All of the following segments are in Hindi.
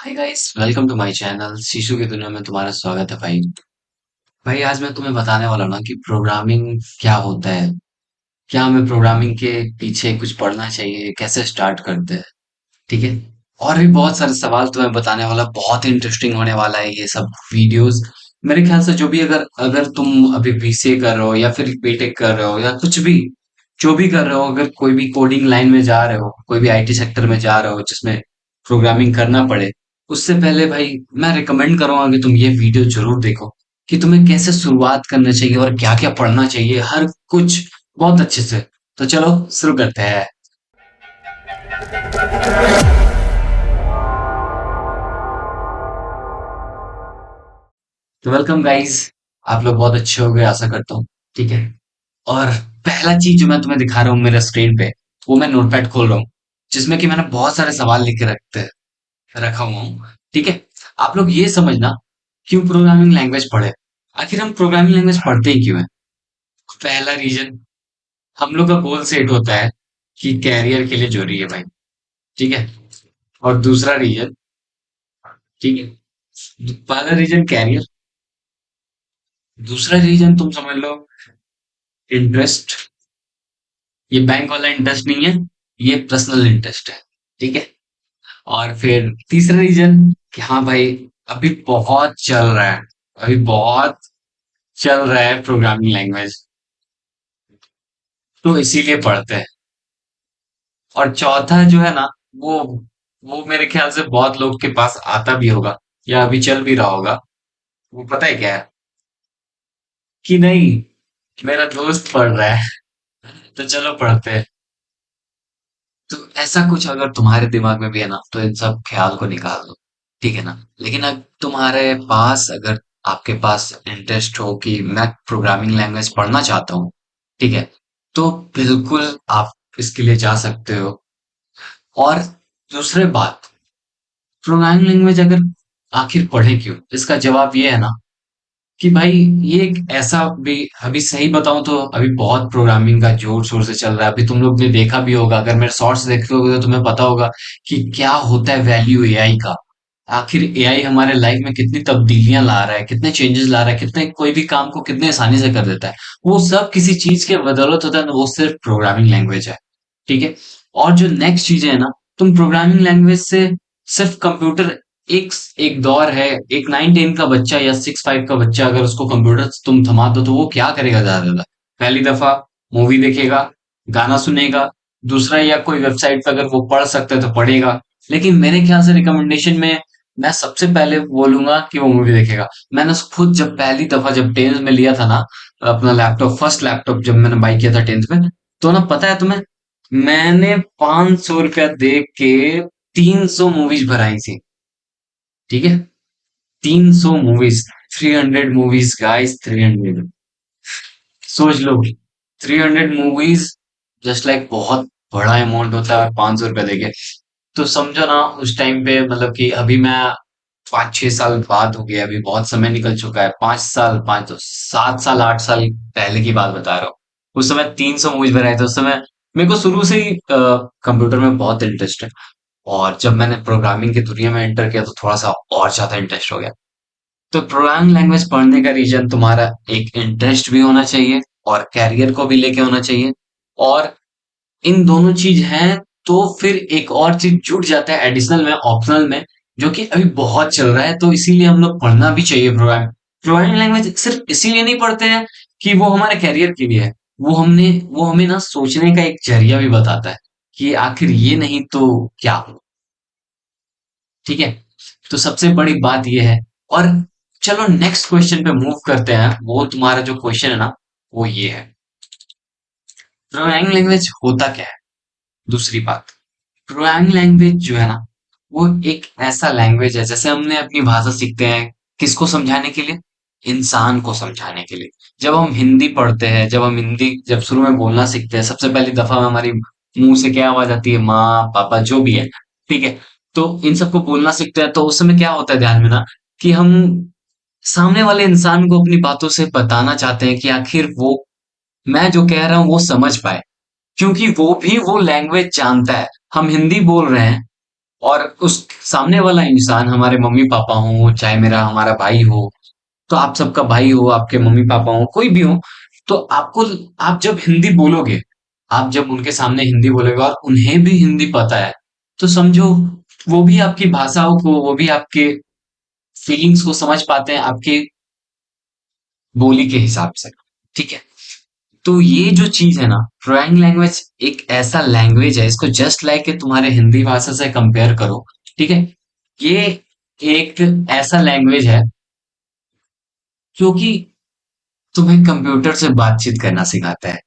Hi guys, welcome to my channel. शीशु की दुनिया में तुम्हारा स्वागत है भाई। भाई आज मैं तुम्हें बताने वाला हूँ ना कि प्रोग्रामिंग क्या होता है। क्या हमें प्रोग्रामिंग के पीछे कुछ पढ़ना चाहिए, कैसे स्टार्ट करते हैं। ठीक है। और भी बहुत सारे सवाल तुम्हें बताने वाला, बहुत इंटरेस्टिंग होने वाला है ये सब वीडियोस। मेरे ख्याल से जो भी अगर अगर तुम अभी बीसीए कर रहे हो या फिर बीटेक कर रहे हो या कुछ भी जो भी कर रहे हो, अगर कोई भी कोडिंग लाइन में जा रहे हो, कोई भी आईटी सेक्टर में जा रहे हो जिसमें प्रोग्रामिंग करना पड़े, उससे पहले भाई मैं रिकमेंड करूंगा कि तुम ये वीडियो जरूर देखो कि तुम्हें कैसे शुरुआत करना चाहिए और क्या क्या पढ़ना चाहिए, हर कुछ बहुत अच्छे से। तो चलो शुरू करते हैं। तो वेलकम गाइस। आप लोग बहुत अच्छे हो गए आशा करता हूँ। ठीक है। और पहला चीज जो मैं तुम्हें दिखा रहा हूँ मेरे स्क्रीन पे, वो मैं नोटपैड खोल रहा हूँ जिसमें कि मैंने बहुत सारे सवाल लिख के रखा हुआ हूँ। ठीक है। आप लोग ये समझना, क्यों प्रोग्रामिंग लैंग्वेज पढ़े, आखिर हम प्रोग्रामिंग लैंग्वेज पढ़ते ही क्यों है। पहला रीजन, हम लोग का गोल सेट होता है कि कैरियर के लिए जरूरी है भाई। ठीक है। और दूसरा रीजन, ठीक है, पहला रीजन कैरियर, दूसरा रीजन तुम समझ लो इंटरेस्ट। ये बैंक वाला इंटरेस्ट नहीं है, ये पर्सनल इंटरेस्ट है। ठीक है। और फिर तीसरा रीजन कि हाँ भाई, अभी बहुत चल रहा है, अभी बहुत चल रहा है प्रोग्रामिंग लैंग्वेज, तो इसीलिए पढ़ते हैं। और चौथा जो है ना, वो वो मेरे ख्याल से बहुत लोग के पास आता भी होगा या अभी चल भी रहा होगा। वो पता है क्या है कि नहीं, मेरा दोस्त पढ़ रहा है तो चलो पढ़ते हैं। तो ऐसा कुछ अगर तुम्हारे दिमाग में भी है ना, तो इन सब ख्याल को निकाल दो। ठीक है ना। लेकिन अगर तुम्हारे पास, अगर आपके पास इंटरेस्ट हो कि मैं प्रोग्रामिंग लैंग्वेज पढ़ना चाहता हूँ, ठीक है, तो बिल्कुल आप इसके लिए जा सकते हो। और दूसरी बात, प्रोग्रामिंग लैंग्वेज अगर आखिर पढ़े क्यों, इसका जवाब ये है ना कि भाई ये एक ऐसा भी, अभी सही बताऊं तो अभी बहुत प्रोग्रामिंग का जोर शोर से चल रहा है। अभी तुम लोग ने देखा भी होगा, अगर मेरे शॉर्ट्स देखते होगे तो तुम्हें पता होगा कि क्या होता है वैल्यू एआई का। आखिर एआई हमारे लाइफ में कितनी तब्दीलियां ला रहा है, कितने चेंजेस ला रहा है, कितने कोई भी काम को कितने आसानी से कर देता है। वो सब किसी चीज के बदौलत होता है ना, वो सिर्फ प्रोग्रामिंग लैंग्वेज है। ठीक है। और जो नेक्स्ट चीज है ना, तुम प्रोग्रामिंग लैंग्वेज से सिर्फ कंप्यूटर, एक एक दौर है, एक 9-10 का बच्चा या 6-5 का बच्चा अगर उसको कंप्यूटर तुम थमा दो तो वो क्या करेगा ज्यादा ज्यादा, पहली दफा मूवी देखेगा, गाना सुनेगा, दूसरा या कोई वेबसाइट पर अगर वो पढ़ सकता है तो पढ़ेगा। लेकिन मेरे ख्याल से रिकमेंडेशन में मैं सबसे पहले बोलूंगा कि वो मूवी देखेगा। मैंने खुद जब पहली दफा जब 10th में लिया था ना अपना लैपटॉप, फर्स्ट लैपटॉप जब मैंने बाई किया था 10th में, तो ना पता है तुम्हें, मैंने 500 रुपया दे के 300 मूवीज भराई थी। ठीक है। 300 मूवीज, 300 मूवीज गाइस, 300। सोच लो, 300 मूवीज, जस्ट लाइक बहुत बड़ा अमाउंट होता है 500 रुपया देके। तो समझो ना उस टाइम पे, मतलब कि अभी मैं 5-6 साल बाद हो गया, अभी बहुत समय निकल चुका है, 5 साल, 7 साल 8 साल पहले की बात बता रहा हूँ। उस समय 300 मूवीज बनाए थे। उस समय मेरे को शुरू से ही कंप्यूटर में बहुत इंटरेस्ट है, और जब मैंने प्रोग्रामिंग की दुनिया में एंटर किया तो थोड़ा सा और ज्यादा इंटरेस्ट हो गया। तो प्रोग्रामिंग लैंग्वेज पढ़ने का रीजन तुम्हारा एक इंटरेस्ट भी होना चाहिए और कैरियर को भी लेके होना चाहिए। और इन दोनों चीज हैं तो फिर एक और चीज जुड़ जाता है एडिशनल में, ऑप्शनल में, जो कि अभी बहुत चल रहा है, तो इसीलिए हम लोग पढ़ना भी चाहिए प्रोग्रामिंग लैंग्वेज। सिर्फ इसीलिए नहीं पढ़ते हैं कि वो हमारे कैरियर के लिए है, वो हमें ना सोचने का एक जरिया भी बताता है कि आखिर ये नहीं तो क्या हो। ठीक है। तो सबसे बड़ी बात ये है। और चलो नेक्स्ट क्वेश्चन पे मूव करते हैं। वो तुम्हारा जो क्वेश्चन है ना, वो ये है, प्रोग्रामिंग लैंग्वेज होता क्या है। दूसरी बात, प्रोग्रामिंग लैंग्वेज जो है ना, वो एक ऐसा लैंग्वेज है, जैसे हमने अपनी भाषा सीखते हैं किसको समझाने के लिए, इंसान को समझाने के लिए। जब हम हिंदी पढ़ते हैं, जब हम हिंदी जब शुरू में बोलना सीखते हैं, सबसे पहली दफा में हमारी मुंह से क्या आवाज आती है, माँ पापा जो भी है। ठीक है। तो इन सबको बोलना सीखते हैं तो उस समय क्या होता है ध्यान में ना, कि हम सामने वाले इंसान को अपनी बातों से बताना चाहते हैं कि आखिर वो, मैं जो कह रहा हूँ वो समझ पाए, क्योंकि वो भी वो लैंग्वेज जानता है। हम हिंदी बोल रहे हैं और उस सामने वाला इंसान हमारे मम्मी पापा हो, चाहे मेरा हमारा भाई हो, तो आप सबका भाई हो, आपके मम्मी पापा हो, कोई भी हो, तो आपको, आप जब हिंदी बोलोगे, आप जब उनके सामने हिंदी बोलोगे और उन्हें भी हिंदी पता है, तो समझो वो भी आपकी भाषाओं को, वो भी आपके फीलिंग्स को समझ पाते हैं आपकी बोली के हिसाब से। ठीक है। तो ये जो चीज है ना, ड्राइंग लैंग्वेज एक ऐसा लैंग्वेज है, इसको जस्ट लाइक के तुम्हारे हिंदी भाषा से कंपेयर करो। ठीक है। ये एक ऐसा लैंग्वेज है जो कि तुम्हें कंप्यूटर से बातचीत करना सिखाता है,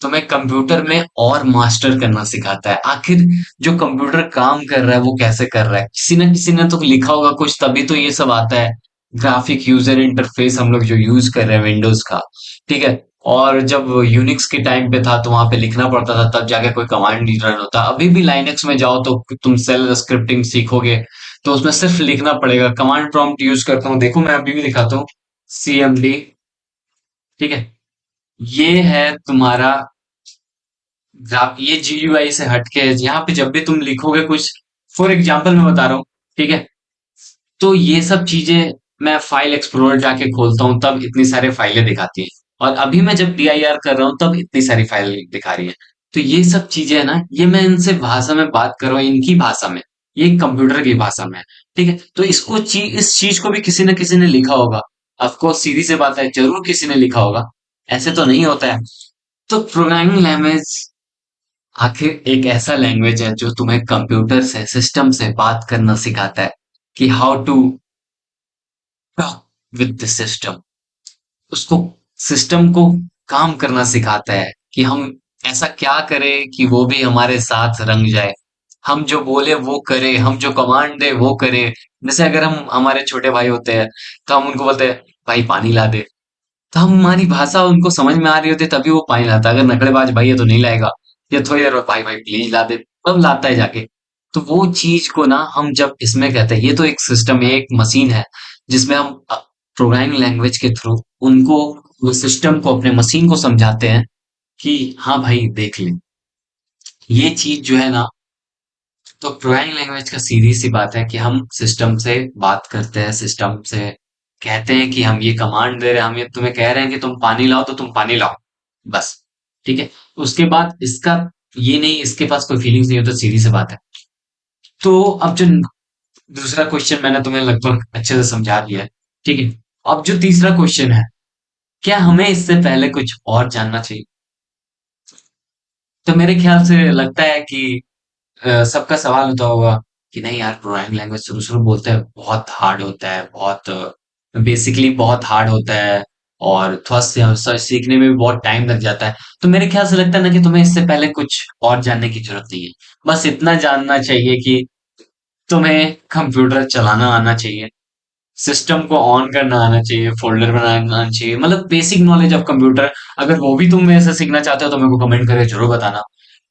तुम्हें कंप्यूटर में और मास्टर करना सिखाता है। आखिर जो कंप्यूटर काम कर रहा है वो कैसे कर रहा है, किसी ना किसी ने तो लिखा होगा कुछ, तभी तो ये सब आता है। ग्राफिक यूजर इंटरफेस हम लोग जो यूज कर रहे हैं विंडोज का। ठीक है। और जब यूनिक्स के टाइम पे था तो वहां पे लिखना पड़ता था, तब जाके कोई कमांड रन होता। अभी भी लाइनेक्स में जाओ तो तुम सेल स्क्रिप्टिंग सीखोगे, तो उसमें सिर्फ लिखना पड़ेगा। कमांड प्रॉम्प्ट यूज करता हूँ, देखो मैं अभी भी दिखाता हूँ। CMD। ठीक है। ये है तुम्हारा ग्राफ, ये GUI से हटके है। यहाँ पे जब भी तुम लिखोगे कुछ, फॉर एग्जाम्पल मैं बता रहा हूँ। ठीक है। तो ये सब चीजें मैं फाइल एक्सप्लोरर जाके खोलता हूँ, तब इतनी सारी फाइलें दिखाती है। और अभी मैं जब DIR कर रहा हूँ तब इतनी सारी फाइल दिखा रही है। तो ये सब चीजें है ना, ये मैं इनसे भाषा में बात कर रहा हूँ, इनकी भाषा में, ये कंप्यूटर की भाषा में है। ठीक है। तो इस चीज को भी किसी न किसी ने लिखा होगा। ऑफकोर्स सीधी सी बात है, जरूर किसी ने लिखा होगा, ऐसे तो नहीं होता है। तो प्रोग्रामिंग लैंग्वेज आखिर एक ऐसा लैंग्वेज है जो तुम्हें कंप्यूटर से, सिस्टम से बात करना सिखाता है, कि how to talk with the system. उसको, सिस्टम को काम करना सिखाता है कि हम ऐसा क्या करें कि वो भी हमारे साथ रंग जाए। हम जो बोले वो करे, हम जो कमांड दे वो करे। जैसे अगर हम, हमारे छोटे भाई होते हैं, तो हम उनको बोलते हैं भाई पानी ला दे, तो हमारी भाषा उनको समझ में आ रही होती है तभी वो पानी लाता है। अगर नखड़ेबाज भाई है तो नहीं लाएगा, या थोड़ी देर बाद भाई भाई प्लीज ला दे, तब लाता है जाके। तो वो चीज को ना हम जब इसमें कहते हैं, ये तो एक सिस्टम है, एक मशीन है, जिसमें हम प्रोग्रामिंग लैंग्वेज के थ्रू उनको, वो सिस्टम को, अपने मशीन को समझाते हैं कि हाँ भाई देख ले, ये चीज जो है ना। तो प्रोग्रामिंग लैंग्वेज का सीधी सी बात है कि हम सिस्टम से बात करते हैं, सिस्टम से कहते हैं कि हम ये कमांड दे रहे हैं, हम ये तुम्हें कह रहे हैं कि तुम पानी लाओ तो तुम पानी लाओ, बस। ठीक है। उसके बाद इसका, ये नहीं, इसके पास कोई फीलिंग्स नहीं होता, सीधी सी बात है। तो अब जो दूसरा क्वेश्चन मैंने तुम्हें लगभग अच्छे से समझा दिया है। ठीक है। अब जो तीसरा क्वेश्चन है, क्या हमें इससे पहले कुछ और जानना चाहिए? तो मेरे ख्याल से लगता है कि सबका सवाल होता होगा कि नहीं यार, प्रोग्रामिंग लैंग्वेज शुरू शुरू बोलते हैं बहुत हार्ड होता है, बहुत बेसिकली बहुत हार्ड होता है, और थोड़ा सीखने में भी बहुत टाइम लग जाता है। तो मेरे ख्याल से लगता है ना कि तुम्हें इससे पहले कुछ और जानने की जरूरत नहीं है। बस इतना जानना चाहिए कि तुम्हें कंप्यूटर चलाना आना चाहिए, सिस्टम को ऑन करना आना चाहिए, फोल्डर बनाना आना चाहिए, मतलब बेसिक नॉलेज ऑफ कंप्यूटर। अगर वो भी तुम मेरे से सीखना चाहते हो तो मेरे को कमेंट करके जरूर बताना।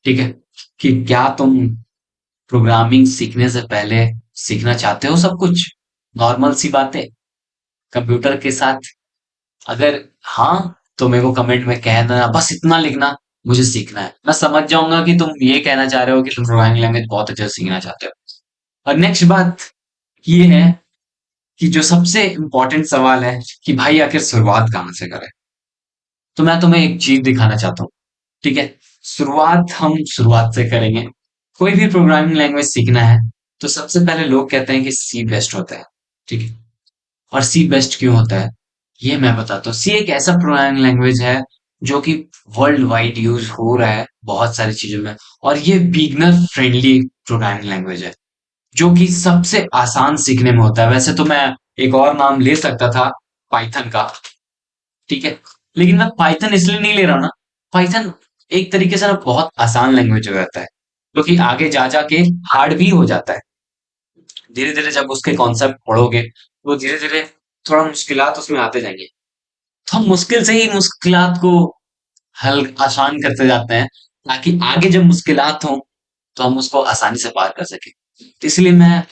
ठीक है। कि क्या तुम प्रोग्रामिंग सीखने से पहले सीखना चाहते हो सब कुछ, नॉर्मल सी बातें कंप्यूटर के साथ? अगर हाँ, तो मेरे को कमेंट में कह देना, बस इतना लिखना, मुझे सीखना है। मैं समझ जाऊंगा कि तुम ये कहना चाह रहे हो कि तुम प्रोग्रामिंग लैंग्वेज बहुत अच्छे से सीखना चाहते हो। और नेक्स्ट बात ये है कि जो सबसे इम्पोर्टेंट सवाल है कि भाई आखिर शुरुआत कहाँ से करें। तो मैं तुम्हें एक चीज दिखाना चाहता हूँ। ठीक है। शुरुआत हम शुरुआत से करेंगे। कोई भी प्रोग्रामिंग लैंग्वेज सीखना है तो सबसे पहले लोग कहते हैं कि सी बेस्ट होता है। ठीक है। और सी बेस्ट क्यों होता है, ये मैं बताता हूँ। सी एक ऐसा प्रोग्रामिंग लैंग्वेज है जो कि वर्ल्ड वाइड यूज हो रहा है बहुत सारी चीजों में, और ये बिगनर फ्रेंडली प्रोग्रामिंग लैंग्वेज है, जो कि सबसे आसान सीखने में होता है। वैसे तो मैं एक और नाम ले सकता था, पाइथन का। ठीक है। लेकिन मैं पाइथन इसलिए नहीं ले रहा हूं ना, पाइथन एक तरीके से ना बहुत आसान लैंग्वेज हो जाता है, जो कि आगे जा जाके हार्ड भी हो जाता है। धीरे धीरे जब उसके कॉन्सेप्ट पढ़ोगे तो धीरे धीरे थोड़ा मुश्किलात उसमें आते जाएंगे। तो हम मुश्किल से ही मुश्किलात को हल आसान करते जाते हैं, ताकि आगे जब मुश्किलात हो तो हम उसको आसानी से पार कर सके। तो इसलिए मैं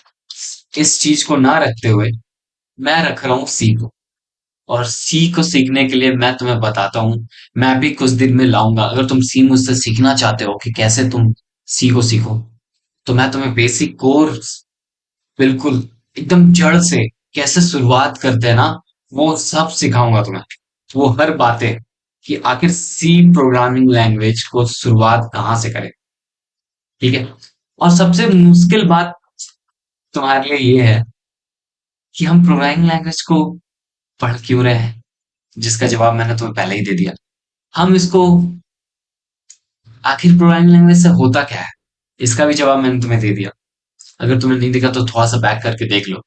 इस चीज को ना रखते हुए मैं रख रहा हूँ सी को। और सी को सीखने के लिए मैं तुम्हें बताता हूँ, मैं भी कुछ दिन में लाऊंगा। अगर तुम सी मुझसे सीखना चाहते हो कि कैसे तुम सी को सीखो, तो मैं तुम्हें बेसिक कोर्स बिल्कुल एकदम जड़ से कैसे शुरुआत करते हैं ना, वो सब सिखाऊंगा तुम्हें। वो हर बातें कि आखिर सी प्रोग्रामिंग लैंग्वेज को शुरुआत कहाँ से करें। ठीक है। और सबसे मुश्किल बात तुम्हारे लिए ये है कि हम प्रोग्रामिंग लैंग्वेज को पढ़ क्यों रहे हैं, जिसका जवाब मैंने तुम्हें पहले ही दे दिया। हम इसको आखिर प्रोग्रामिंग लैंग्वेज से होता क्या है, इसका भी जवाब मैंने तुम्हें दे दिया। अगर तुम्हें नहीं दिखा तो थोड़ा सा बैक करके देख लो।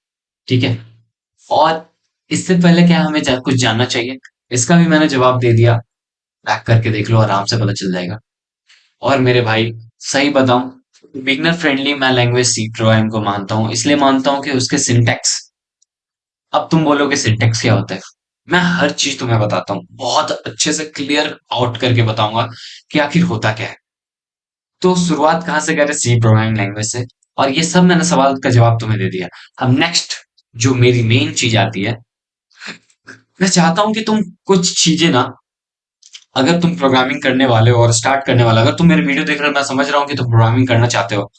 ठीक है। और इससे पहले क्या हमें कुछ जानना चाहिए, इसका भी मैंने जवाब दे दिया। बैक करके देख लो, आराम से पता चल जाएगा। और मेरे भाई, सही बताऊं, बिगनर फ्रेंडली मैं लैंग्वेज सी प्रोग्रामिंग को मानता हूँ, इसलिए मानता हूँ कि उसके सिंटैक्स, अब तुम बोलोगे सिंटैक्स क्या होता है, मैं हर चीज तुम्हें बताता हूँ, बहुत अच्छे से क्लियर आउट करके बताऊंगा कि आखिर होता क्या है। तो शुरुआत कहाँ से करें, सी प्रोग्रामिंग लैंग्वेज से। और ये सब मैंने सवाल का जवाब तुम्हें दे दिया। अब नेक्स्ट जो मेरी मेन चीज आती है, मैं चाहता हूं कि तुम कुछ चीजें ना, अगर तुम प्रोग्रामिंग करने वाले हो और स्टार्ट करने वाले हो, अगर तुम मेरे वीडियो देख रहे हो, मैं समझ रहा हूँ कि तुम प्रोग्रामिंग करना चाहते हो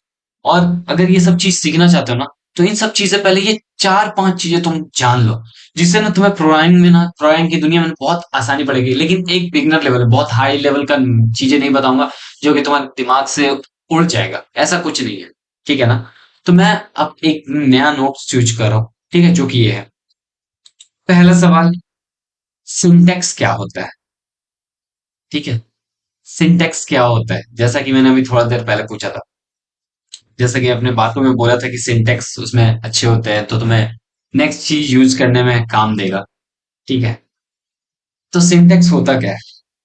और अगर ये सब चीज सीखना चाहते हो ना, तो इन सब चीजें पहले ये चार पांच चीजें तुम जान लो, जिससे ना तुम्हें प्रोग्रामिंग में ना, प्रोग्रामिंग की दुनिया में बहुत आसानी पड़ेगी। लेकिन एक बिगनर लेवल है, बहुत हाई लेवल का चीजें नहीं बताऊंगा जो कि तुम्हारे दिमाग से उड़ जाएगा, ऐसा कुछ नहीं है। ठीक है ना। तो मैं अब एक नया नोट्स चूज कर रहा हूँ। ठीक है, जो कि ये है। पहला सवाल, सिंटेक्स क्या होता है। ठीक है। सिंटेक्स क्या होता है, जैसा कि मैंने अभी थोड़ा देर पहले पूछा था, जैसा कि अपने बातों में बोला था कि सिंटेक्स उसमें अच्छे होते हैं तो तुम्हें नेक्स्ट चीज यूज करने में काम देगा। ठीक है। तो सिंटेक्स होता क्या है,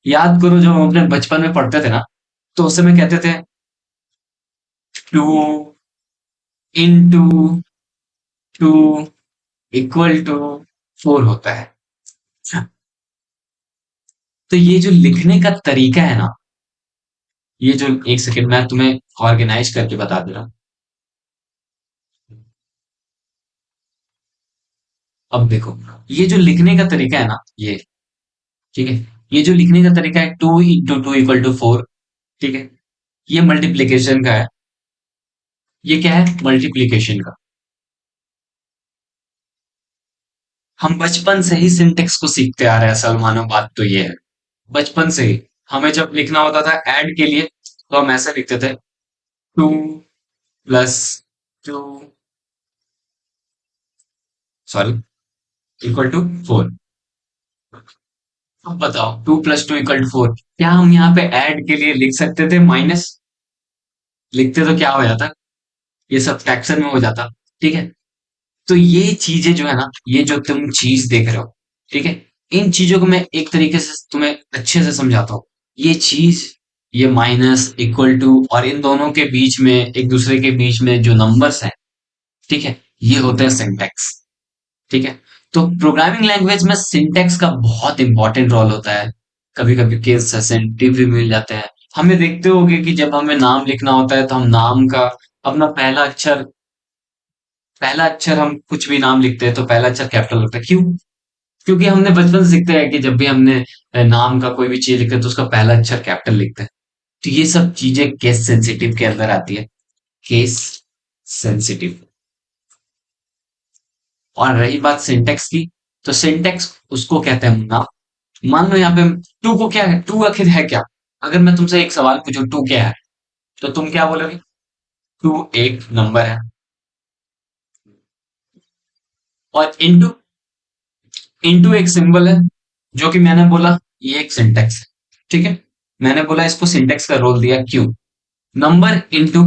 याद करो जब हम अपने बचपन में पढ़ते थे ना, तो उस समय कहते थे two, into, two, equal to, four होता है। तो ये जो लिखने का तरीका है ना, ये जो, एक सेकंड मैं तुम्हें ऑर्गेनाइज करके बता दे रहा हूं। अब देखो, ये जो लिखने का तरीका है ना, ये, ठीक है, ये जो लिखने का तरीका है, two into two equal to four. ठीक है। ये मल्टीप्लीकेशन का है। ये क्या है, मल्टीप्लीकेशन का। हम बचपन से ही सिंटेक्स को सीखते आ रहे हैं सलमानो, बात तो ये है। बचपन से ही हमें जब लिखना होता था ऐड के लिए, तो हम ऐसे लिखते थे, two plus two, sorry, equal to four. अब बताओ, two plus two equal to four, क्या हम यहाँ पे ऐड के लिए लिख सकते थे माइनस, लिखते तो क्या हो जाता, ये सब फ्रैक्शन में हो जाता। ठीक है। तो ये चीजें जो है ना, ये जो तुम चीज देख रहे हो, ठीक है, इन चीजों को मैं एक तरीके से तुम्हें अच्छे से समझाता हूँ। ये चीज, ये माइनस, इक्वल टू, और इन दोनों के बीच में, एक दूसरे के बीच में जो नंबर्स हैं, ठीक है, ये होता है सिंटेक्स। ठीक है। तो प्रोग्रामिंग लैंग्वेज में सिंटेक्स का बहुत इंपॉर्टेंट रोल होता है। कभी कभी केस सेंसिटिव भी मिल जाते हैं। हमें देखते होंगे कि जब हमें नाम लिखना होता है तो हम नाम का अपना पहला अक्षर हम कुछ भी नाम लिखते हैं तो पहला अक्षर कैपिटल होता है, क्यों? क्योंकि हमने बचपन से सीखते हैं कि जब भी हमने नाम का कोई भी चीज लिखते हैं तो उसका पहला अक्षर कैपिटल लिखते हैं। तो ये सब चीजें केस सेंसिटिव के अंदर आती है। Case sensitive. और रही बात सिंटेक्स की, तो सिंटेक्स उसको कहते हैं ना, मान लो यहाँ पे टू को क्या है, टू आखिर है क्या? अगर मैं तुमसे एक सवाल पूछूं टू क्या है, तो तुम क्या बोलोगे? टू एक नंबर है। और इंटू, इंटू एक सिंबल है, जो कि मैंने बोला ये एक सिंटेक्स है। ठीक है। मैंने बोला इसको सिंटेक्स का रोल दिया, क्यों? नंबर इंटू,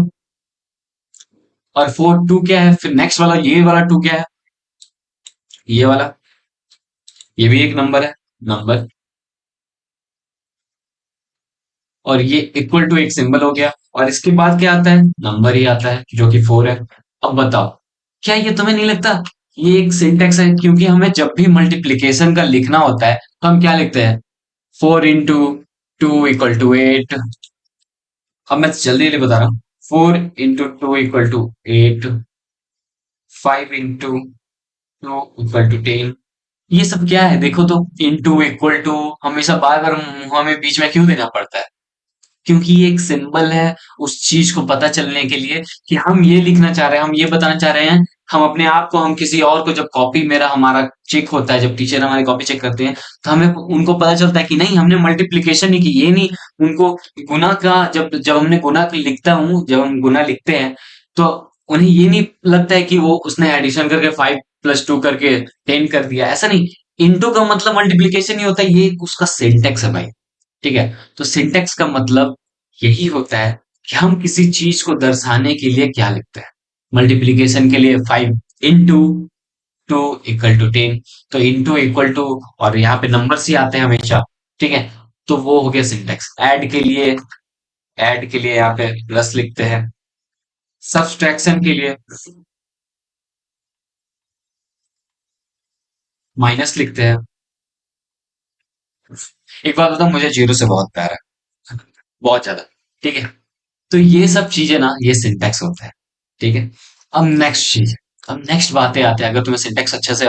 और फोर, टू क्या है, फिर नेक्स्ट वाला, ये वाला टू क्या है, ये वाला, ये भी एक नंबर है, नंबर, और ये इक्वल टू एक सिंबल हो गया, और इसके बाद क्या आता है, नंबर ही आता है जो कि फोर है। अब बताओ, क्या ये तुम्हें नहीं लगता ये एक सिंटेक्स है? क्योंकि हमें जब भी मल्टीप्लीकेशन का लिखना होता है तो हम क्या लिखते हैं, four into two equal to eight. अब मैं जल्दी जल्दी बता रहा हूँ, four into two equal to eight, five into two equal to ten. ये सब क्या है देखो तो, इंटू, इक्वल टू, हमेशा बार बार हमें बीच में क्यों देना पड़ता है? क्योंकि ये एक सिंबल है उस चीज को पता चलने के लिए कि हम ये लिखना चाह रहे हैं, हम ये बताना चाह रहे हैं। हम अपने आप को, हम किसी और को, जब कॉपी मेरा हमारा चेक होता है, जब टीचर हमारी कॉपी चेक करते हैं, तो हमें उनको पता चलता है कि नहीं, हमने मल्टीप्लिकेशन ही की, ये नहीं। उनको गुना का, जब जब हमने गुना लिखता हूँ, जब हम गुना लिखते हैं, तो उन्हें ये नहीं लगता है कि वो उसने एडिशन करके 5 + 2 करके 10 कर दिया, ऐसा नहीं। इंटू का मतलब मल्टीप्लिकेशन ही होता है, ये उसका सिंटेक्स है भाई। ठीक है। तो सिंटेक्स का मतलब यही होता है कि हम किसी चीज को दर्शाने के लिए क्या लिखते हैं। मल्टीप्लिकेशन के लिए 5 × 2 = 10। तो इंटू इक्वल टू, और यहाँ पे नंबर्स ही आते हैं हमेशा। ठीक है। तो वो हो गया सिंटेक्स। ऐड के लिए यहाँ पे प्लस लिखते हैं। सब्सट्रैक्शन के लिए माइनस लिखते हैं। एक बात बताऊं, मुझे जीरो से बहुत प्यार है, बहुत ज्यादा। ठीक है। तो ये सब चीजें ना, ये सिंटेक्स होता है। ठीक है। अब नेक्स्ट चीज, अब नेक्स्ट बातें आते हैं। अगर तुम्हें सिंटेक्स अच्छे से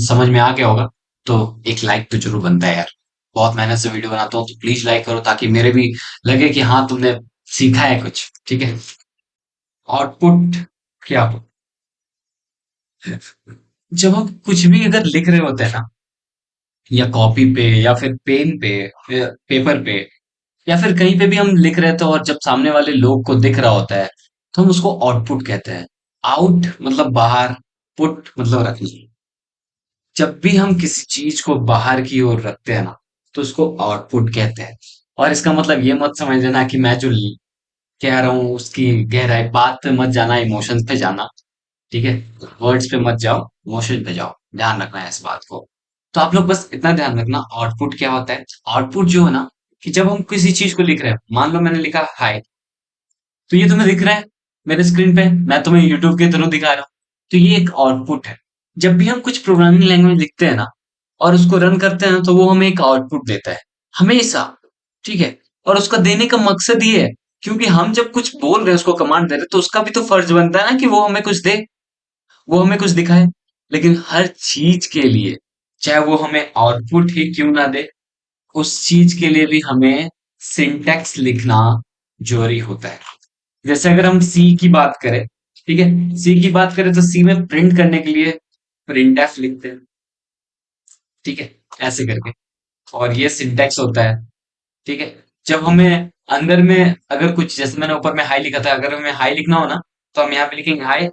समझ में आ गया होगा, तो एक लाइक तो जरूर बनता है यार। बहुत मेहनत से वीडियो बनाता हूँ, तो प्लीज लाइक करो, ताकि मेरे भी लगे कि हाँ, तुमने सीखा है कुछ। ठीक है। आउटपुट क्या? जब हम कुछ भी अगर लिख रहे होते हैं ना, या कॉपी पे, या फिर पेन पे, या पेपर पे, या फिर कहीं पे भी हम लिख रहे थे, और जब सामने वाले लोग को दिख रहा होता है, तो हम उसको आउटपुट कहते हैं। आउट मतलब बाहर, पुट मतलब रखना। जब भी हम किसी चीज को बाहर की ओर रखते हैं ना, तो उसको आउटपुट कहते हैं। और इसका मतलब ये मत समझ लेना कि मैं जो कह रहा हूँ उसकी गहराई, बात पे मत जाना, इमोशंस पे जाना। ठीक है। वर्ड्स पे मत जाओ, इमोशन पे जाओ। ध्यान रखना है इस बात को। तो आप लोग बस इतना ध्यान रखना, आउटपुट क्या होता है। आउटपुट जो है ना, कि जब हम किसी चीज को लिख रहे हैं, मान लो मैंने लिखा हाय, तो ये तुम्हें दिख रहा है मेरे स्क्रीन पे, मैं तुम्हें यूट्यूब के थ्रू दिखा रहा हूँ। तो ये एक आउटपुट है। जब भी हम कुछ प्रोग्रामिंग लैंग्वेज लिखते हैं ना, और उसको रन करते हैं ना, तो वो हमें एक आउटपुट देता है, हमेशा। ठीक है। और उसका देने का मकसद ये है, क्योंकि हम जब कुछ बोल रहे हैं, उसको कमांड दे रहे हैं, तो उसका भी तो फर्ज बनता है ना कि वो हमें कुछ दे, वो हमें कुछ दिखाए। लेकिन हर चीज के लिए, चाहे वो हमें आउटपुट ही क्यों ना दे, उस चीज के लिए भी हमें सिंटेक्स लिखना जरूरी होता है। जैसे अगर हम सी की बात करें, ठीक है, सी की बात करें, तो सी में प्रिंट करने के लिए प्रिंट एफ लिखते हैं। ठीक है। ऐसे करके, और ये सिंटेक्स होता है। ठीक है। जब हमें अंदर में, अगर कुछ, जैसे मैंने ऊपर में हाई लिखा था, अगर हमें हाई लिखना हो ना, तो हम यहाँ पे लिखेंगे हाई,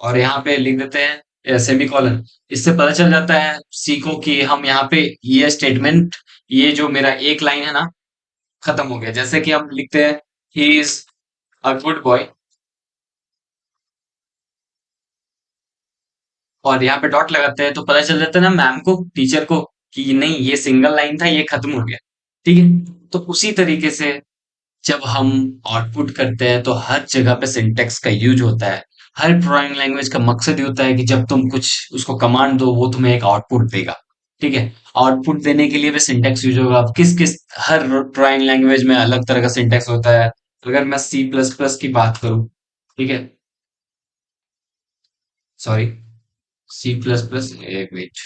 और यहाँ पे लिख देते हैं सेमी कॉलन। इससे पता चल जाता है सी को कि हम यहाँ पे ये स्टेटमेंट, ये जो मेरा एक लाइन है ना, खत्म हो गया। जैसे कि हम लिखते हैं he is a good boy, और यहाँ पे डॉट लगाते हैं, तो पता चल जाता है ना मैम को, टीचर को, कि नहीं, ये सिंगल लाइन था, ये खत्म हो गया। ठीक है। तो उसी तरीके से जब हम आउटपुट करते हैं, तो हर जगह पे सिंटेक्स का यूज होता है। हर प्रोग्रामिंग लैंग्वेज का मकसद ये होता है कि जब तुम कुछ उसको कमांड दो, वो तुम्हें एक आउटपुट देगा। ठीक है। आउटपुट देने के लिए भी सिंटेक्स यूज होगा। अब किस किस, हर प्रोग्रामिंग लैंग्वेज में अलग तरह का सिंटेक्स होता है। अगर मैं सी प्लस प्लस की बात करूं, ठीक है, सॉरी, सी प्लस प्लस, एक मिनट,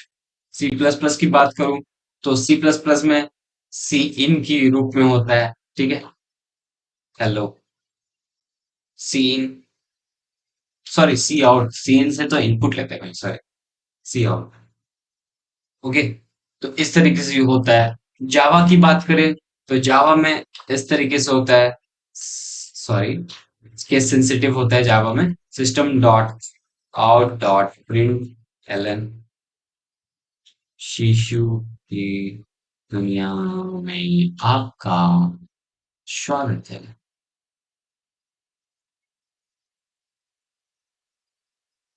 सी प्लस प्लस की बात करूं, तो सी प्लस प्लस में सी इन की रूप में होता है। ठीक है। हेलो, सी इन, सॉरी, सी आउट, सी इन से तो इनपुट लेते हैं, सॉरी, सी आउट। ओके। तो इस तरीके से होता है। जावा की बात करें, तो जावा में इस तरीके से होता है, सॉरी, केस सेंसिटिव होता है जावा में। System dot out dot print एलन, शिशु की दुनिया में आपका स्वागत है।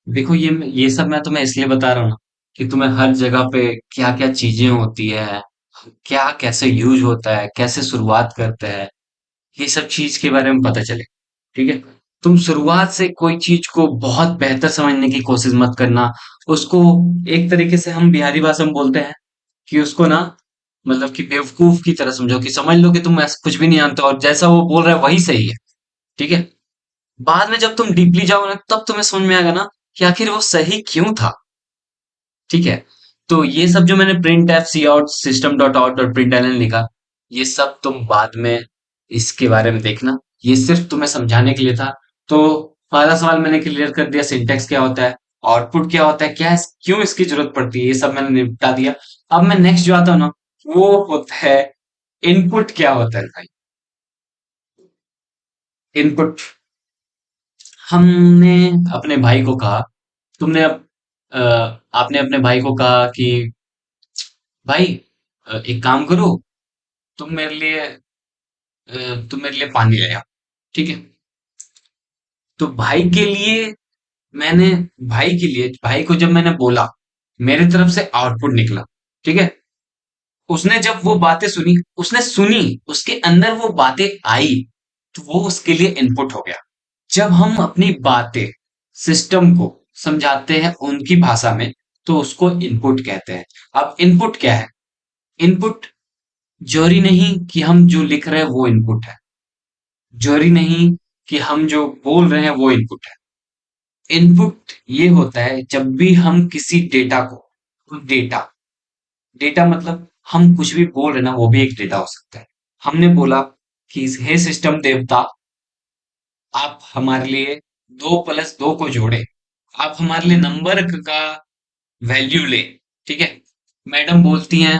देखो, ये सब मैं तुम्हें इसलिए बता रहा हूँ ना, कि तुम्हें हर जगह पे क्या क्या चीजें होती है, क्या कैसे यूज होता है, कैसे शुरुआत करते हैं, ये सब चीज के बारे में पता चले। ठीक है। तुम शुरुआत से कोई चीज को बहुत बेहतर समझने की कोशिश मत करना। उसको, एक तरीके से हम बिहारी भाषा में बोलते हैं कि उसको ना, मतलब कि बेवकूफ की तरह समझो, कि समझ लो कि तुम ऐसा कुछ भी नहीं जानते, और जैसा वो बोल रहा है वही सही है। ठीक है। बाद में जब तुम डीपली जाओगे ना, तब तुम्हें समझ में आएगा ना कि आखिर वो सही क्यों था। ठीक है। तो ये सब जो मैंने printf cout system dot out और प्रिंट एलन लिखा, ये सब तुम बाद में इसके बारे में देखना। ये सिर्फ तुम्हें समझाने के लिए था। तो पहला सवाल मैंने क्लियर कर दिया, सिंटेक्स क्या होता है, आउटपुट क्या होता है, क्यों इसकी जरूरत पड़ती है, ये सब मैंने निपटा दिया। अब मैं नेक्स्ट जो आता हूँ ना, वो होता है इनपुट। क्या होता है भाई इनपुट? हमने अपने भाई को कहा, तुमने अ, आपने अपने भाई को कहा कि भाई एक काम करो, तुम मेरे लिए तुम मेरे लिए पानी ले आओ। ठीक है। तो मैंने भाई को जब मैंने बोला, मेरे तरफ से आउटपुट निकला। ठीक है। उसने जब वो बातें सुनी, उसने सुनी, उसके अंदर वो बातें आई, तो वो उसके लिए इनपुट हो गया। जब हम अपनी बातें सिस्टम को समझाते हैं उनकी भाषा में, तो उसको इनपुट कहते हैं। अब इनपुट क्या है? इनपुट जरूरी नहीं कि हम जो लिख रहे हैं वो इनपुट है, जरूरी नहीं कि हम जो बोल रहे हैं वो इनपुट है। इनपुट ये होता है जब भी हम किसी डेटा को, डेटा डेटा मतलब हम कुछ भी बोल रहे हैं ना, वो भी एक डेटा हो सकता है। हमने बोला कि हे सिस्टम देवता, आप हमारे लिए 2 + 2 को जोड़े, आप हमारे लिए नंबर का वैल्यू ले। ठीक है। मैडम बोलती हैं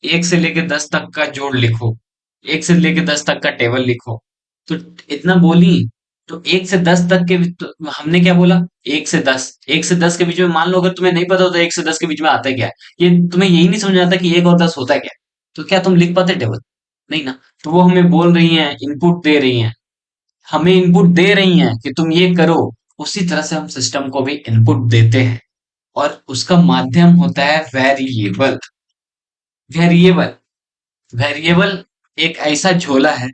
1 से लेके 10 तक का जोड़ लिखो, 1 से लेके 10 तक का टेबल लिखो। तो इतना बोली, तो 1 से 10 तक तो हमने क्या बोला? 1 से 10, 1 से 10 के बीच में मान लो अगर तुम्हें नहीं पता होता 1 से 10 के बीच में आता है क्या है, ये तुम्हें यही नहीं समझ आता कि 1 और 10 होता है क्या है, तो क्या तुम लिख पाते टेबल? नहीं ना। तो वो हमें बोल रही हैं, इनपुट दे रही हैं, हमें इनपुट दे रही हैं कि तुम ये करो। उसी तरह से हम सिस्टम को भी इनपुट देते हैं, और उसका माध्यम होता है वेरिएबल। वेरिएबल वेरिएबल एक ऐसा झोला है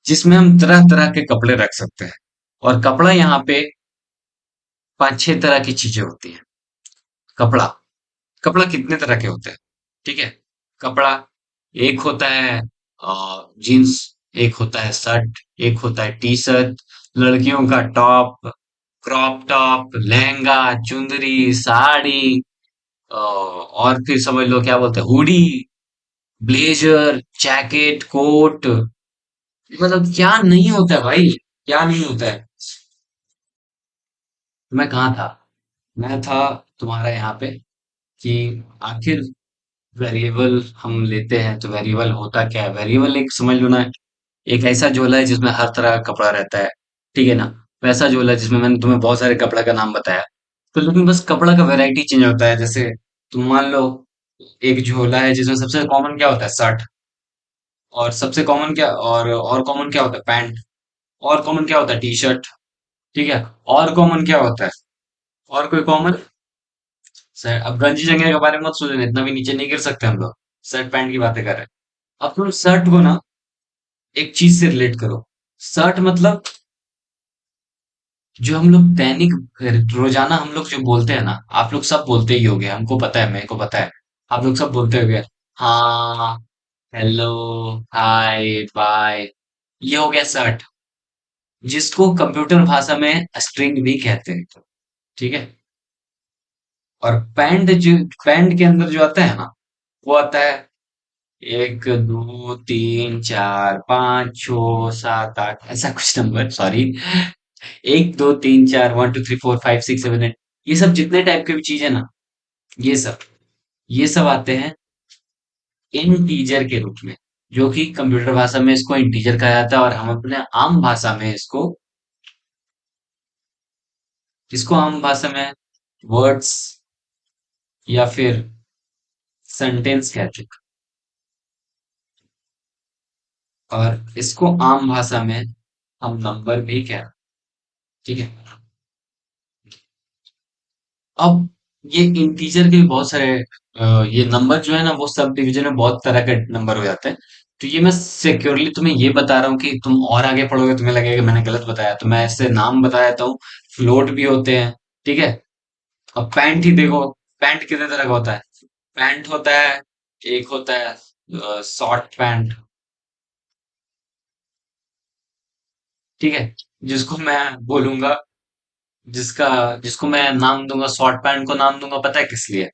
जिसमें हम तरह तरह के कपड़े रख सकते हैं। और कपड़ा यहाँ पे 5-6 तरह की चीजें होती हैं। कपड़ा कपड़ा कितने तरह के होते हैं? ठीक है। कपड़ा एक होता है जीन्स, एक होता है शर्ट, एक होता है टी शर्ट, लड़कियों का टॉप, क्रॉप टॉप, लहंगा, चुंदरी, साड़ी, और फिर समझ लो क्या बोलते हैं, हुडी, ब्लेजर, जैकेट, कोट। मतलब क्या नहीं होता है भाई, क्या नहीं होता है। तो मैं कहाँ था? मैं था तुम्हारा यहाँ पे, कि आखिर वेरिएबल हम लेते हैं तो वेरिएबल होता क्या है? वेरिएबल एक समझ लो ना, एक ऐसा झोला है जिसमें हर तरह का कपड़ा रहता है। ठीक है ना? वैसा झोला है जिसमें मैंने तुम्हें बहुत सारे कपड़ा का नाम बताया। तो लेकिन बस कपड़ा का वैरायटी चेंज होता है। जैसे तुम मान लो एक झोला है जिसमें सबसे कॉमन क्या होता है? शर्ट। और सबसे कॉमन क्या, और कॉमन क्या होता है? पैंट। और कॉमन क्या होता है? T shirt. ठीक है। और कॉमन क्या होता है? और कोई कॉमन? सर अब गंजी जंगे के बारे में मत सोचना, इतना भी नीचे नहीं गिर सकते हम लोग। शर्ट पैंट की बातें कर रहे हैं। अब तुम शर्ट को ना एक चीज से रिलेट करो। शर्ट मतलब जो हम लोग दैनिक रोजाना हम लोग जो बोलते हैं ना, आप लोग सब बोलते ही होगे, हमको पता है, मेरे को पता है, आप लोग सब बोलते होगे। हाँ, हेलो, हाय, बाय। ये हो गया शर्ट, जिसको कंप्यूटर भाषा में स्ट्रिंग भी कहते हैं। ठीक है। और पैंट के अंदर जो आता है ना, वो आता है 1 2 3 4 5 6 7 8, ऐसा कुछ नंबर, सॉरी। 1 2 3 4 1 2 3 4 5 6 7 8, ये सब जितने टाइप के भी चीज है ना, ये सब ये सब आते हैं इंटीजर के रूप में, जो कि कंप्यूटर भाषा में इसको इंटीजर कहा जाता है, और हम अपने आम भाषा में इसको आम भाषा में वर्ड्स या फिर सेंटेंस कहते हैं। और इसको आम भाषा में हम नंबर भी कहते हैं। ठीक है। अब ये इंटीजर के भी बहुत सारे ये नंबर जो है ना, वो सब डिवीजन में बहुत तरह के नंबर हो जाते हैं। तो ये मैं सिक्योरली तुम्हें ये बता रहा हूँ कि तुम और आगे पढ़ोगे तुम्हें लगेगा कि मैंने गलत बताया, तो मैं ऐसे नाम बता देता हूँ। फ्लोट भी होते हैं। ठीक है। अब पैंट ही देखो, पैंट कितने तरह का होता है? पैंट होता है, एक होता है शॉर्ट पैंट। ठीक है। जिसको मैं बोलूंगा, जिसका जिसको मैं नाम दूंगा, शॉर्ट पैंट को नाम दूंगा, पता है किस लिए?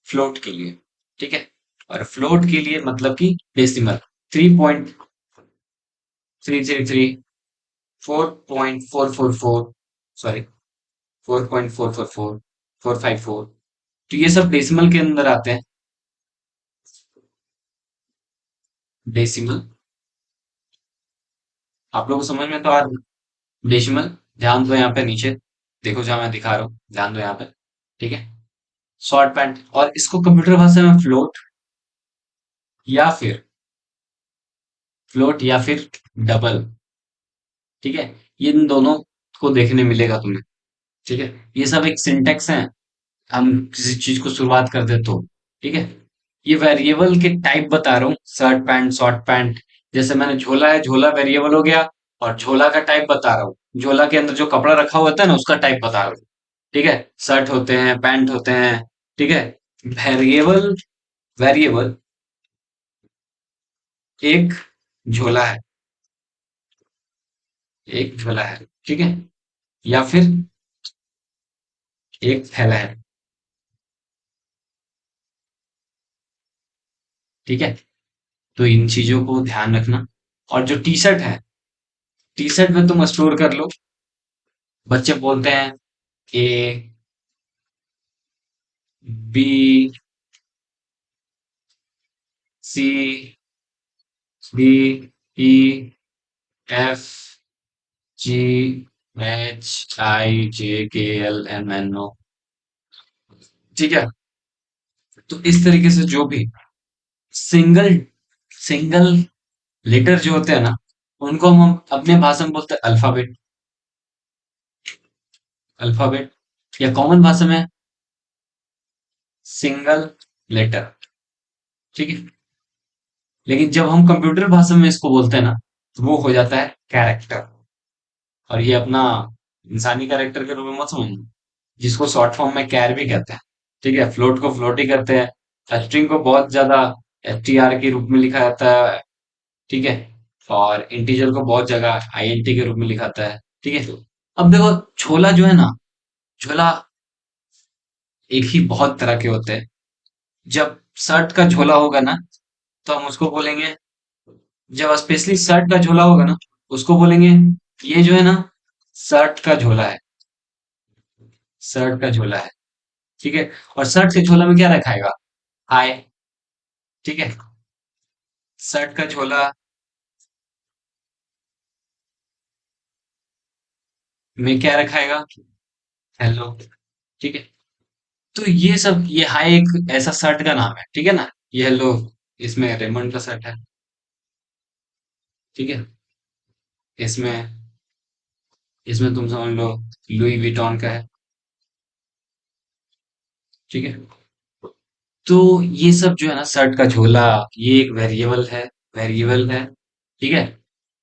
फ्लोट के लिए। ठीक है। और फ्लोट के लिए मतलब कि डेसिमल, 3 पॉइंट 333 4.444, सॉरी 4.444 454, तो ये सब डेसिमल के अंदर आते हैं। डेसिमल आप लोगों को समझ में तो आ रहा है। डेसिमल, ध्यान दो यहाँ पे नीचे, देखो जहां मैं दिखा रहा हूँ, ध्यान दो यहाँ पे। ठीक है, शॉर्ट पैंट, और इसको कंप्यूटर भाषा में या फिर फ्लोट या फिर डबल। ठीक है, ये इन दोनों को देखने मिलेगा तुम्हें। ठीक है, ये सब एक सिंटेक्स है, हम किसी चीज को शुरुआत करते हैं तो। ठीक है, ये वेरिएबल के टाइप बता रहा हूँ, शर्ट पैंट शॉर्ट पैंट। जैसे मैंने झोला है, झोला वेरिएबल हो गया, और झोला का टाइप बता रहा हूँ, झोला के अंदर जो कपड़ा रखा हुआ होता है ना उसका टाइप बता रहा हूँ। ठीक है, शर्ट होते हैं, पैंट होते हैं। ठीक है, वेरिएबल, वेरिएबल एक झोला है, एक झोला है। ठीक है, या फिर एक थैला है। ठीक है, तो इन चीजों को ध्यान रखना। और जो टी शर्ट है, टी शर्ट में तुम स्टोर कर लो। बच्चे बोलते हैं ए, बी, सी, डी, ई, एफ, जी, एच, आई, जे, के, एल, एम, एन, ओ। ठीक है, तो इस तरीके से जो भी सिंगल सिंगल लेटर जो होते हैं ना, उनको हम अपने भाषा में बोलते हैं अल्फाबेट। अल्फाबेट, या कॉमन भाषा में सिंगल लेटर। ठीक है, लेकिन जब हम कंप्यूटर भाषा में इसको बोलते हैं ना, तो वो हो जाता है कैरेक्टर। और ये अपना इंसानी कैरेक्टर के रूप में मत समझना, जिसको शॉर्ट फॉर्म में कैर भी कहते हैं। ठीक है, फ्लोट को फ्लोट ही करते हैं, स्ट्रिंग को बहुत ज्यादा एसटीआर के रूप में लिखा जाता है। ठीक है, और इंटीजर को बहुत जगह आईएनटी के रूप में लिखा जाता है। ठीक है, अब देखो, झोला जो है ना, झोला एक ही बहुत तरह के होते हैं। जब शर्ट का झोला होगा ना, तो हम उसको बोलेंगे, जब स्पेशली शर्ट का झोला होगा ना, उसको बोलेंगे ये जो है ना, शर्ट का झोला है, शर्ट का झोला है। ठीक है, और शर्ट के झोला में क्या रखाएगा? हाय। ठीक है, शर्ट का झोला में क्या रखाएगा? हेलो। ठीक है, तो ये सब, ये हाय एक ऐसा शर्ट का नाम है, ठीक है ना। ये हेलो, इसमें रेमंड का शर्ट है। ठीक है, इसमें इसमें तुम समझ लो लुई विटॉन का है। ठीक है, तो ये सब जो है ना, शर्ट का झोला, ये एक वेरिएबल है, वेरिएबल है। ठीक है,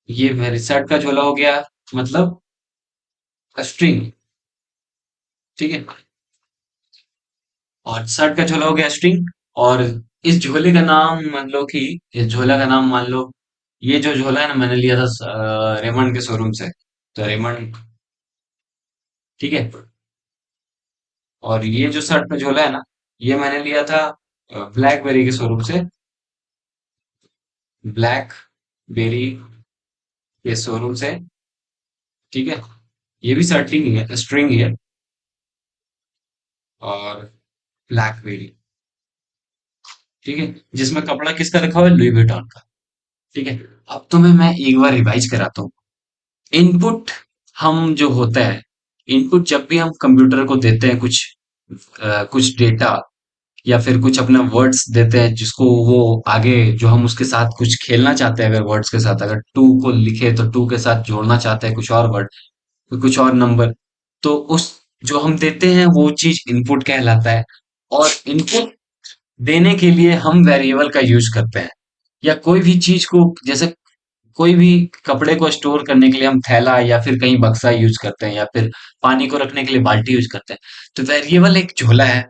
ये शर्ट का झोला हो गया, मतलब स्ट्रिंग। ठीक है, और शर्ट का झोला हो गया स्ट्रिंग। और इस झोले का नाम मान लो कि, इस झोला का नाम मान लो, ये जो झोला है ना, मैंने लिया था रेमंड के शोरूम से, तो रेमंड। ठीक है, और ये जो शर्ट का झोला है ना, ये मैंने लिया था ब्लैकबेरी के शोरूम से, ब्लैक बेरी के शोरूम से। ठीक है, ये भी शर्टिंग ही है, स्ट्रिंग ही है, और ब्लैकबेरी। ठीक है, जिसमें कपड़ा किसका रखा हुआ है? लुई विटॉन का। ठीक है, अब तुम्हें मैं एक बार रिवाइज कराता हूँ। इनपुट हम जो होता है, इनपुट जब भी हम कंप्यूटर को देते हैं कुछ, कुछ डेटा, या फिर कुछ अपना वर्ड्स देते हैं, जिसको वो आगे जो हम उसके साथ कुछ खेलना चाहते हैं, अगर वर्ड्स के साथ, अगर टू को लिखे तो टू के साथ जोड़ना चाहते हैं कुछ और वर्ड, कुछ और नंबर, तो उस जो हम देते हैं वो चीज इनपुट कहलाता है। और इनपुट देने के लिए हम वेरिएबल का यूज करते हैं, या कोई भी चीज को, जैसे कोई भी कपड़े को स्टोर करने के लिए हम थैला या फिर कहीं बक्सा यूज करते हैं, या फिर पानी को रखने के लिए बाल्टी यूज करते हैं। तो वेरिएबल एक झोला है,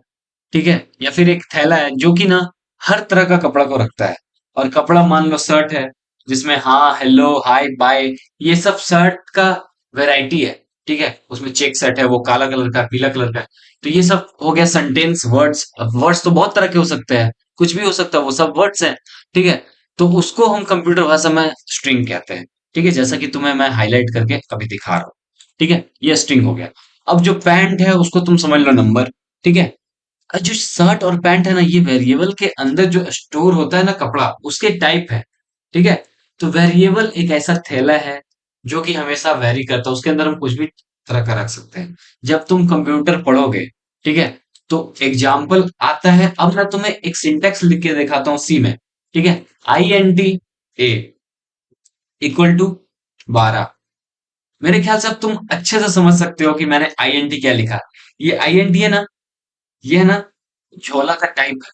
ठीक है, या फिर एक थैला है, जो कि ना हर तरह का कपड़ा को रखता है। और कपड़ा मान लो शर्ट है, जिसमें हाँ, हेलो, हाय, बाय, ये सब शर्ट का वैरायटी है। ठीक है, उसमें चेक शर्ट है, वो काला कलर का, पीला कलर का है। तो ये सब हो गया सेंटेंस वर्ड्स। अब वर्ड्स तो बहुत तरह के हो सकते हैं, कुछ भी हो सकता है, वो सब वर्ड्स हैं। ठीक है, तो उसको हम कंप्यूटर भाषा में स्ट्रिंग कहते हैं। ठीक है, जैसा कि तुम्हें मैं हाईलाइट करके अभी दिखा रहा हूँ। ठीक है, ये स्ट्रिंग हो गया। अब जो पैंट है उसको तुम समझ लो नंबर। ठीक है, जो शर्ट और पैंट है ना, ये वेरिएबल के अंदर जो स्टोर होता है ना कपड़ा, उसके टाइप है। ठीक है, तो वेरिएबल एक ऐसा थैला है जो कि हमेशा वेरी करता है, उसके अंदर हम कुछ भी तरह का रख सकते हैं। जब तुम कंप्यूटर पढ़ोगे, ठीक है, तो एग्जाम्पल आता है। अब मैं तुम्हें एक सिंटेक्स लिख के दिखाता हूँ सी में। ठीक है, INT A इक्वल टू 12। मेरे ख्याल से अब तुम अच्छे से समझ सकते हो कि मैंने INT क्या लिखा। ये INT है ना, ये है ना झोला का टाइप है।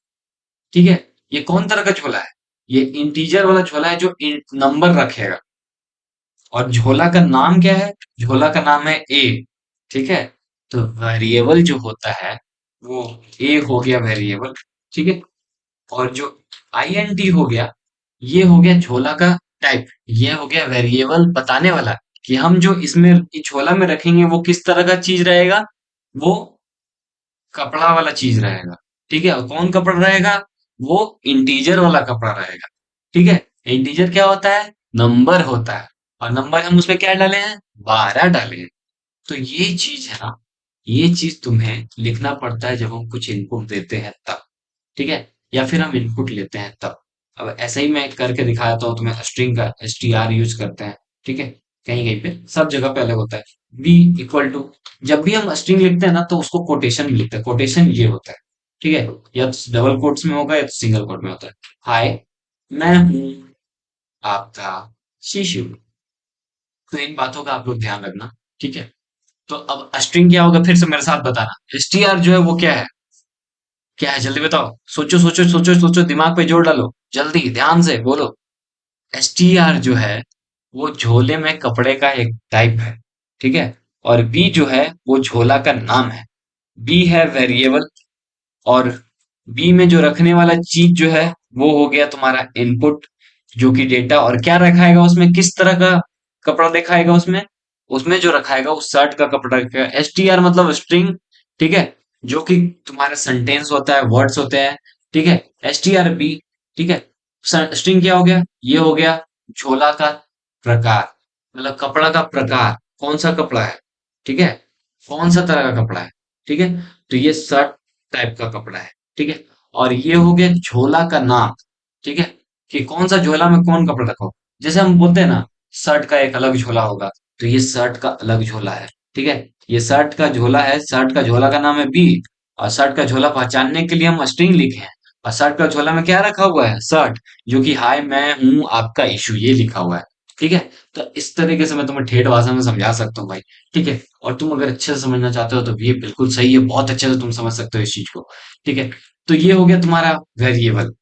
ठीक है, ये कौन तरह का झोला है? ये इंटीजर वाला झोला है जो नंबर रखेगा। और झोला का नाम क्या है? झोला का नाम है ए। ठीक है, तो वेरिएबल जो होता है वो ए हो गया वेरिएबल। ठीक है, और जो INT हो गया, ये हो गया झोला का टाइप। ये हो गया वेरिएबल बताने वाला कि हम जो इसमें इस झोला में रखेंगे वो किस तरह का चीज रहेगा। वो कपड़ा वाला चीज रहेगा। ठीक है, और कौन कपड़ा रहेगा? वो इंटीजर वाला कपड़ा रहेगा। ठीक है, इंटीजर क्या होता है? नंबर होता है। और नंबर हम उसमें क्या डाले हैं? 12 डाले हैं। तो ये चीज है ना, ये चीज तुम्हें लिखना पड़ता है जब हम कुछ इनपुट देते हैं तब। ठीक है, या फिर हम इनपुट लेते हैं तब। अब ऐसा ही मैं करके दिखाता हूँ तुम्हें। स्ट्रिंग का STR यूज करते हैं। ठीक है, कहीं कहीं पे सब जगह पे अलग होता है। बी इक्वल टू, जब भी हम स्ट्रिंग लिखते हैं ना तो उसको कोटेशन में लिखते हैं। कोटेशन ये होता है। ठीक है, या तो डबल कोट्स में होगा या तो सिंगल कोट में होता है। हाय, मैं हूँ आपका शिशु। तो इन बातों का आप लोग ध्यान रखना। ठीक है, तो अब स्ट्रिंग क्या होगा फिर से मेरे साथ बताना। STR जो है वो क्या है? क्या है जल्दी बताओ। सोचो सोचो सोचो सोचो, दिमाग पे जोर डालो, जल्दी ध्यान से बोलो। STR जो है वो झोले में कपड़े का एक टाइप है। ठीक है, और बी जो है वो झोला का नाम है। बी है वेरिएबल, और बी में जो रखने वाला चीज जो है वो हो गया तुम्हारा इनपुट, जो कि डेटा। और क्या रखाएगा उसमें? किस तरह का कपड़ा दिखाएगा उसमें? उसमें जो रखाएगा उस शर्ट का कपड़ा रखेगा। STR मतलब स्ट्रिंग। ठीक है, जो कि तुम्हारा सेंटेंस होता है, वर्ड्स होते हैं। ठीक है, STR B। ठीक है, स्ट्रिंग क्या हो गया? ये हो गया झोला का प्रकार, मतलब कपड़ा का प्रकार। कौन सा कपड़ा है? ठीक है, कौन सा तरह का कपड़ा है? ठीक है, तो ये शर्ट टाइप का कपड़ा है। ठीक है, और ये हो गया झोला का नाम। ठीक है, कि कौन सा झोला में कौन कपड़ा रखो। जैसे हम बोलते हैं ना, शर्ट का एक अलग झोला होगा, तो ये शर्ट का अलग झोला है। ठीक है, ये शर्ट का झोला है, शर्ट का झोला का नाम है बी। और शर्ट का झोला पहचानने के लिए हम स्ट्रिंग लिखे हैं। और शर्ट का झोला में क्या रखा हुआ है? शर्ट, जो कि हाय मैं हूं आपका इशू, ये लिखा हुआ है। ठीक है, तो इस तरीके से मैं तुम्हें ठेठ भाषा में समझा सकता हूँ भाई। ठीक है, और तुम अगर अच्छे से समझना चाहते हो तो ये बिल्कुल सही है, बहुत अच्छे से तुम समझ सकते हो इस चीज को। ठीक है, तो ये हो गया तुम्हारा वेरिएबल।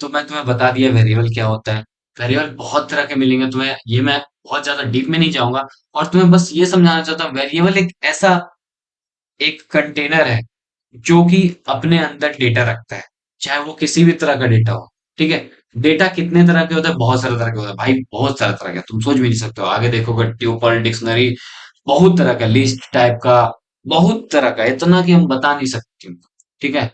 तो मैं तुम्हें बता दिया वेरिएबल क्या होता है। वेरिएबल बहुत तरह के मिलेंगे तुम्हें, ये मैं बहुत ज्यादा डीप में नहीं जाऊंगा। और तुम्हें बस ये समझाना चाहता हूँ, वेरिएबल एक ऐसा एक कंटेनर है जो कि अपने अंदर डेटा रखता है, चाहे वो किसी भी तरह का डेटा हो। ठीक है, डेटा कितने तरह के होते हैं? बहुत सारे तरह के होते हैं भाई, बहुत सारे तरह के, तुम सोच भी नहीं सकते हो। आगे देखोगे ट्यूपल, डिक्शनरी, बहुत तरह का, लिस्ट टाइप का, बहुत तरह का, इतना कि हम बता नहीं सकते। ठीक है,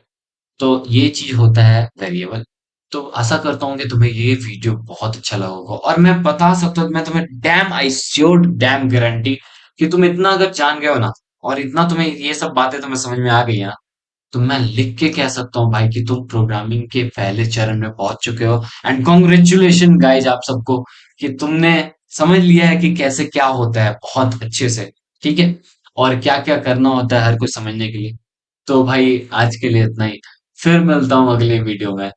तो ये चीज होता है वेरिएबल। तो आशा करता हूँ कि तुम्हें ये वीडियो बहुत अच्छा लगा होगा। और मैं बता सकता हूँ, मैं तुम्हें dam I sure dam guarantee कि तुम इतना अगर जान गए हो ना, और इतना तुम्हें ये सब बातें तुम्हें समझ में आ गई है ना, तो मैं लिख के कह सकता हूँ भाई कि तुम प्रोग्रामिंग के पहले चरण में पहुंच चुके हो। एंड कॉन्ग्रेचुलेशन गाइज आप सबको, कि तुमने समझ लिया है कि कैसे क्या होता है बहुत अच्छे से। ठीक है, और क्या क्या करना होता है हर कुछ समझने के लिए। तो भाई आज के लिए इतना ही। फिर मिलता हूँ अगले वीडियो में।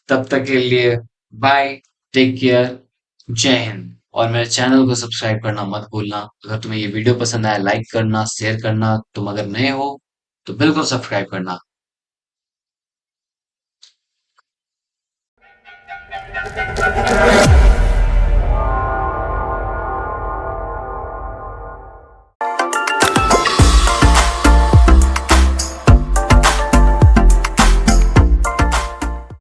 तब तक के लिए बाय, टेक केयर, जय हिंद। और मेरे चैनल को सब्सक्राइब करना मत भूलना। अगर तुम्हें ये वीडियो पसंद आया, लाइक करना, शेयर करना। तुम अगर नए हो तो बिल्कुल सब्सक्राइब करना।